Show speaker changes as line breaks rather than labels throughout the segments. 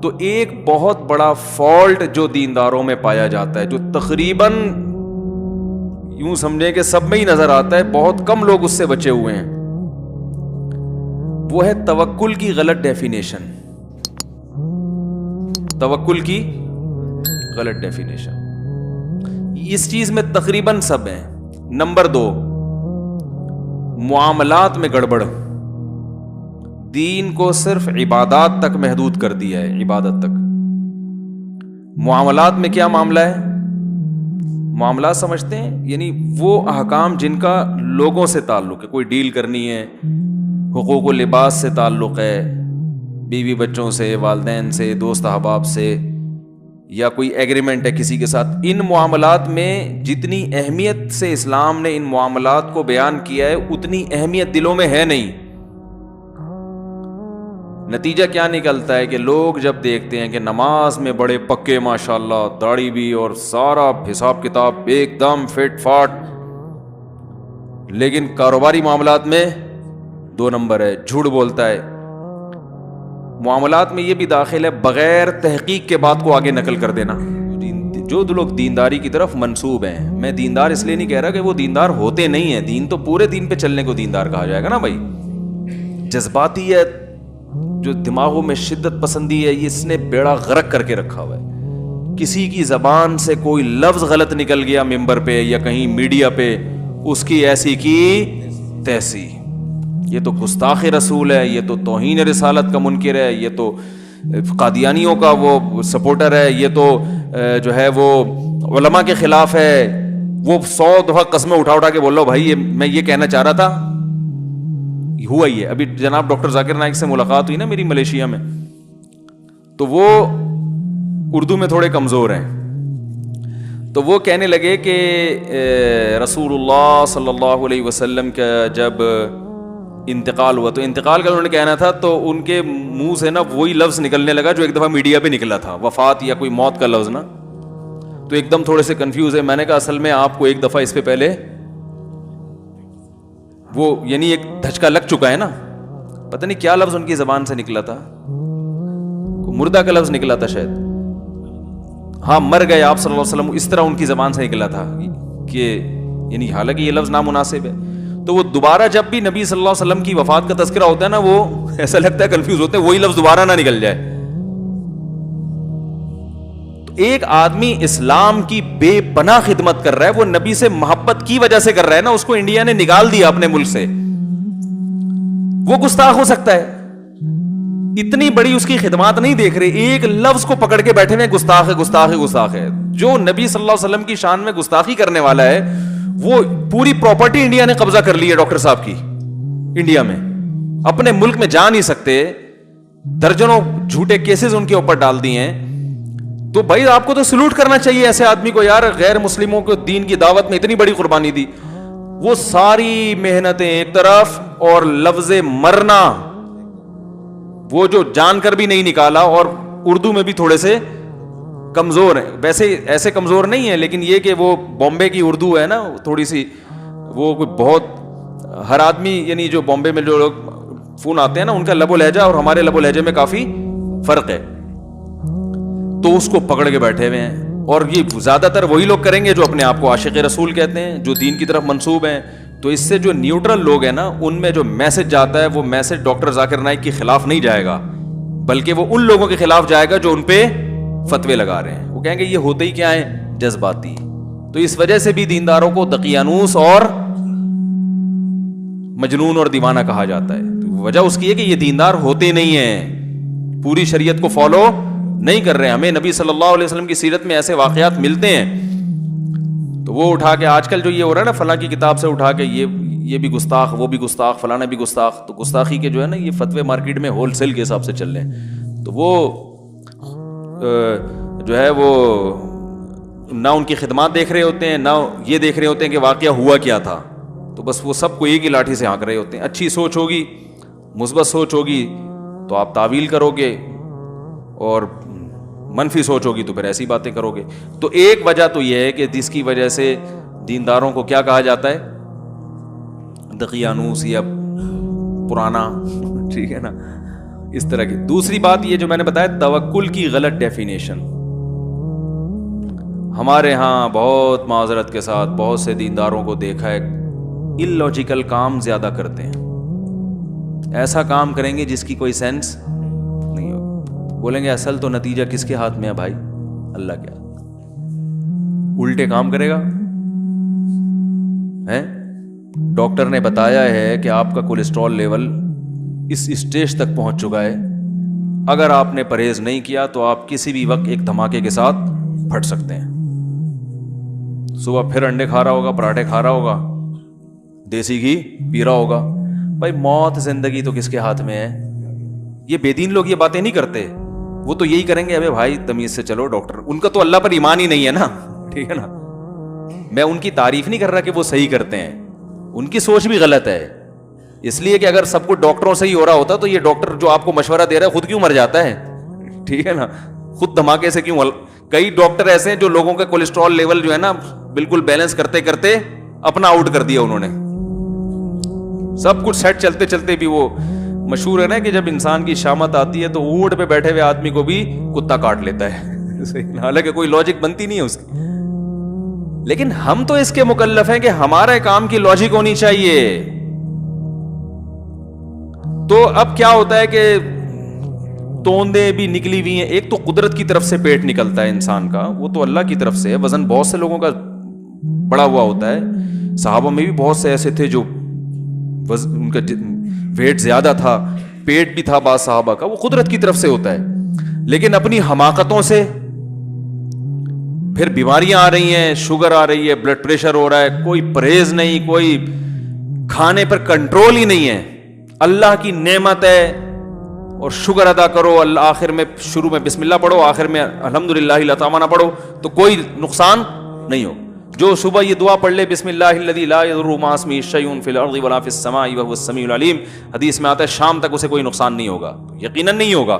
تو ایک بہت بڑا فالٹ جو دینداروں میں پایا جاتا ہے، جو تقریباً یوں سمجھیں کہ سب میں ہی نظر آتا ہے، بہت کم لوگ اس سے بچے ہوئے ہیں، وہ ہے توکل کی غلط ڈیفینیشن. توکل کی غلط ڈیفینیشن اس چیز میں تقریباً سب ہیں. نمبر 2، معاملات میں گڑبڑ. دین کو صرف عبادات تک محدود کر دیا ہے، عبادت تک. معاملات میں کیا معاملہ ہے؟ معاملات سمجھتے ہیں یعنی وہ احکام جن کا لوگوں سے تعلق ہے، کوئی ڈیل کرنی ہے، حقوق و لباس سے تعلق ہے، بیوی بچوں سے، والدین سے، دوست احباب سے، یا کوئی ایگریمنٹ ہے کسی کے ساتھ. ان معاملات میں جتنی اہمیت سے اسلام نے ان معاملات کو بیان کیا ہے اتنی اہمیت دلوں میں ہے نہیں. نتیجہ کیا نکلتا ہے کہ لوگ جب دیکھتے ہیں کہ نماز میں بڑے پکے ماشاءاللہ، داڑھی بھی اور سارا حساب کتاب ایک دم فٹ فاٹ، لیکن کاروباری معاملات میں 2 نمبر ہے، جھوٹ بولتا ہے. معاملات میں یہ بھی داخل ہے بغیر تحقیق کے بات کو آگے نقل کر دینا. جو لوگ دینداری کی طرف منسوب ہیں، میں دیندار اس لیے نہیں کہہ رہا کہ وہ دیندار ہوتے نہیں ہیں، دین تو پورے دین پہ چلنے کو دیندار کہا جائے گا نا بھائی. جذباتیت، جو دماغوں میں شدت پسندی ہے، یہ اس نے بیڑا غرق کر کے رکھا ہوا ہے. کسی کی زبان سے کوئی لفظ غلط نکل گیا ممبر پہ یا کہیں میڈیا پہ، اس کی ایسی کی تیسی، یہ تو گستاخ رسول ہے، یہ تو توہین رسالت کا منکر ہے، یہ تو قادیانیوں کا وہ سپورٹر ہے، یہ تو جو ہے وہ علماء کے خلاف ہے. وہ 100 دفعہ قسمیں اٹھا کے بول رہا ہوں بھائی میں یہ کہنا چاہ رہا تھا. ہوا ہی ہے ابھی جناب ڈاکٹر ذاکر نائک سے ملاقات ہوئی نا میری ملیشیا میں، تو وہ اردو میں تھوڑے کمزور ہیں، تو وہ کہنے لگے کہ رسول اللہ صلی اللہ علیہ وسلم کا جب انتقال ہوا، تو انتقال کا انہوں نے کہنا تھا، تو ان کے منہ سے نا وہی لفظ نکلنے لگا جو ایک دفعہ میڈیا پہ نکلا تھا، وفات یا کوئی موت کا لفظ نا. تو ایک دم تھوڑے سے کنفیوز ہے. میں نے کہا اصل میں آپ کو ایک دفعہ اس پہ پہلے وہ یعنی ایک دھچکا لگ چکا ہے نا، پتہ نہیں کیا لفظ ان کی زبان سے نکلا تھا، مردہ کا لفظ نکلا تھا شاید، ہاں مر گئے آپ صلی اللہ علیہ وسلم، اس طرح ان کی زبان سے نکلا تھا کہ یعنی حالانکہ یہ لفظ نامناسب ہے. تو وہ دوبارہ جب بھی نبی صلی اللہ علیہ وسلم کی وفات کا تذکرہ ہوتا ہے نا، وہ ایسا لگتا ہے کنفیوز ہوتے ہیں وہی لفظ دوبارہ نہ نکل جائے. تو ایک آدمی اسلام کی بے پناہ خدمت کر رہا ہے، وہ نبی سے محبت کی وجہ سے کر رہا ہے نا، اس کو انڈیا نے نکال دیا اپنے ملک سے، وہ گستاخ ہو سکتا ہے؟ اتنی بڑی اس کی خدمات نہیں دیکھ رہے، ایک لفظ کو پکڑ کے بیٹھے ہوئے گستاخ ہے گستاخ ہے گستاخ ہے. جو نبی صلی اللہ علیہ وسلم کی شان میں گستاخی کرنے والا ہے، وہ پوری پراپرٹی انڈیا نے قبضہ کر لی ہے ڈاکٹر صاحب کی. انڈیا میں اپنے ملک میں جا نہیں سکتے، درجنوں جھوٹے کیسز ان کے اوپر ڈال دیے ہیں. تو بھائی آپ کو تو سلوٹ کرنا چاہیے ایسے آدمی کو، یار غیر مسلموں کو دین کی دعوت میں اتنی بڑی قربانی دی. وہ ساری محنتیں ایک طرف اور لفظ مرنا وہ جو جان کر بھی نہیں نکالا، اور اردو میں بھی تھوڑے سے کمزور ہیں. ویسے ایسے کمزور نہیں ہیں، لیکن یہ کہ وہ بامبے کی اردو ہے نا تھوڑی سی، وہ کوئی بہت ہر آدمی یعنی جو بامبے میں جو لوگ فون آتے ہیں نا، ان کا لب و لہجہ اور ہمارے لب و لہجے میں کافی فرق ہے. تو اس کو پکڑ کے بیٹھے ہوئے ہیں، اور یہ زیادہ تر وہی لوگ کریں گے جو اپنے آپ کو عاشق رسول کہتے ہیں، جو دین کی طرف منسوب ہیں. تو اس سے جو نیوٹرل لوگ ہیں نا، ان میں جو میسج جاتا ہے وہ میسج ڈاکٹر ذاکر نائک کے خلاف نہیں جائے گا، بلکہ وہ ان لوگوں کے خلاف جائے گا جو ان پہ فتوے لگا رہے ہیں. وہ کہیں گے یہ ہوتے ہی کیا ہیں؟ جذباتی. تو اس وجہ سے بھی دینداروں کو دقیانوس اور مجنون اور دیوانہ کہا جاتا ہے. وجہ اس کی ہے کہ یہ دیندار ہوتے نہیں ہیں، پوری شریعت کو فالو نہیں کر رہے. ہمیں نبی صلی اللہ علیہ وسلم کی سیرت میں ایسے واقعات ملتے ہیں، تو وہ اٹھا کے آج کل جو یہ ہو رہا ہے نا، فلاں کی کتاب سے اٹھا کے یہ بھی گستاخ، وہ بھی گستاخ، فلانا بھی گستاخ. تو گستاخی کے جو ہے نا یہ فتوے مارکیٹ میں ہول سیل کے حساب سے چل رہے ہیں. تو وہ جو ہے وہ نہ ان کی خدمات دیکھ رہے ہوتے ہیں، نہ یہ دیکھ رہے ہوتے ہیں کہ واقعہ ہوا کیا تھا. تو بس وہ سب کو ایک ہی لاٹھی سے ہانک رہے ہوتے ہیں. اچھی سوچ ہوگی، مثبت سوچ ہوگی تو آپ تعویل کرو گے، اور منفی سوچ ہوگی تو پھر ایسی باتیں کرو گے. تو ایک وجہ تو یہ ہے کہ جس کی وجہ سے دینداروں کو کیا کہا جاتا ہے؟ دقیانوس یا پرانا، ٹھیک ہے نا. اس طرح کی. دوسری بات یہ جو میں نے بتایا توکل کی غلط ڈیفینیشن. ہمارے ہاں بہت معذرت کے ساتھ بہت سے دینداروں کو دیکھا ہے اللاجیکل کام زیادہ کرتے ہیں. ایسا کام کریں گے جس کی کوئی سینس نہیں ہوگی. بولیں گے اصل تو نتیجہ کس کے ہاتھ میں ہے بھائی؟ اللہ کے ہاتھ. الٹے کام کرے گا. ڈاکٹر نے بتایا ہے کہ آپ کا کولیسٹرول لیول اس اسٹیج تک پہنچ چکا ہے, اگر آپ نے پرہیز نہیں کیا تو آپ کسی بھی وقت ایک دھماکے کے ساتھ پھٹ سکتے ہیں. صبح پھر انڈے کھا رہا ہوگا, پراٹھے کھا رہا ہوگا, دیسی گھی پی رہا ہوگا. بھائی موت زندگی تو کس کے ہاتھ میں ہے؟ یہ بے دین لوگ یہ باتیں نہیں کرتے. وہ تو یہی کریں گے ابے بھائی تمیز سے چلو ڈاکٹر. ان کا تو اللہ پر ایمان ہی نہیں ہے نا, ٹھیک ہے نا. میں ان کی تعریف نہیں کر رہا کہ وہ صحیح کرتے ہیں, ان کی سوچ بھی غلط ہے. اس لیے کہ اگر سب کچھ ڈاکٹروں سے ہی ہو رہا ہوتا تو یہ ڈاکٹر جو آپ کو مشورہ دے رہا ہے خود کیوں مر جاتا ہے؟ ٹھیک ہے نا, خود دھماکے سے کیوں. کئی ڈاکٹر ایسے ہیں جو لوگوں کا کولیسٹرول لیول جو ہے نا بالکل بیلنس کرتے کرتے اپنا آؤٹ کر دیا انہوں نے. سب کچھ سیٹ چلتے چلتے بھی وہ مشہور ہے نا کہ جب انسان کی شامت آتی ہے تو اونٹ پہ بیٹھے ہوئے آدمی کو بھی کتا کاٹ لیتا ہے. حالانکہ کوئی لاجک بنتی نہیں ہے اس کی. لیکن ہم تو اس کے مکلف ہیں کہ ہمارے کام کی لاجک ہونی چاہیے. تو اب کیا ہوتا ہے کہ توندے بھی نکلی ہوئی ہیں. ایک تو قدرت کی طرف سے پیٹ نکلتا ہے انسان کا, وہ تو اللہ کی طرف سے ہے. وزن بہت سے لوگوں کا بڑا ہوا ہوتا ہے. صحابہ میں بھی بہت سے ایسے تھے جو ان کا ویٹ زیادہ تھا, پیٹ بھی تھا بعض صحابہ کا, وہ قدرت کی طرف سے ہوتا ہے. لیکن اپنی حماقتوں سے پھر بیماریاں آ رہی ہیں, شوگر آ رہی ہے, بلڈ پریشر ہو رہا ہے, کوئی پرہیز نہیں, کوئی کھانے پر کنٹرول ہی نہیں ہے. اللہ کی نعمت ہے اور شکر ادا کرو. اللہ آخر میں شروع میں بسم اللہ پڑھو, آخر میں الحمدللہ العظیم نہ پڑھو تو کوئی نقصان نہیں ہو. جو صبح یہ دعا پڑھ لے بسم اللہ الذی لا یضر مع اسمہ شیء فی الارض ولا فی السماء وهو السمیع العلیم, حدیث میں آتا ہے شام تک اسے کوئی نقصان نہیں ہوگا. یقیناً نہیں ہوگا.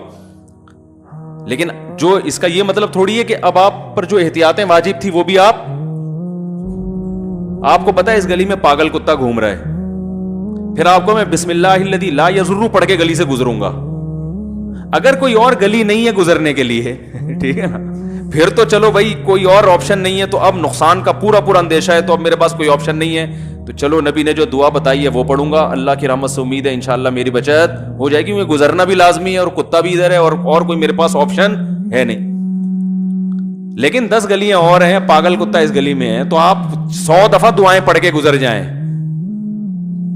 لیکن جو اس کا یہ مطلب تھوڑی ہے کہ اب آپ پر جو احتیاطیں واجب تھی وہ بھی آپ کو پتا ہے اس گلی میں پاگل کتا گھوم رہا ہے, پھر آپ کو میں بسم اللہ الذی لا یضر پڑھ کے گلی سے گزروں گا. اگر کوئی اور گلی نہیں ہے گزرنے کے لیے, ٹھیک ہے نا, پھر تو چلو بھائی کوئی اور آپشن نہیں ہے, تو اب نقصان کا پورا اندیشہ ہے, تو اب میرے پاس کوئی آپشن نہیں ہے, تو چلو نبی نے جو دعا بتائی ہے وہ پڑھوں گا. اللہ کی رحمت سے امید ہے انشاءاللہ میری بچت ہو جائے گی. کیونکہ گزرنا بھی لازمی ہے اور کتا بھی ادھر ہے اور کوئی میرے پاس آپشن ہے نہیں. لیکن 10 گلیاں اور ہیں, پاگل کتا اس گلی میں ہے, تو آپ 100 دفعہ دعائیں پڑھ کے گزر جائیں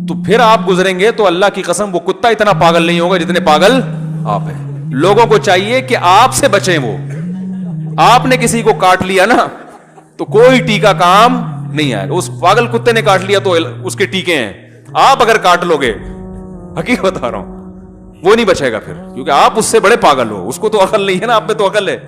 تو پھر آپ گزریں گے تو اللہ کی قسم وہ کتا اتنا پاگل نہیں ہوگا جتنے پاگل آپ ہیں. لوگوں کو چاہیے کہ آپ سے بچیں. وہ آپ نے کسی کو کاٹ لیا نا تو کوئی ٹیکا کام نہیں آئے. اس پاگل کتے نے کاٹ لیا تو اس کے ٹیکے ہیں. آپ اگر کاٹ لو گے, حقیقت بتا رہا ہوں, وہ نہیں بچے گا پھر, کیونکہ آپ اس سے بڑے پاگل ہو. اس کو تو عقل نہیں ہے نا, آپ میں تو عقل ہے.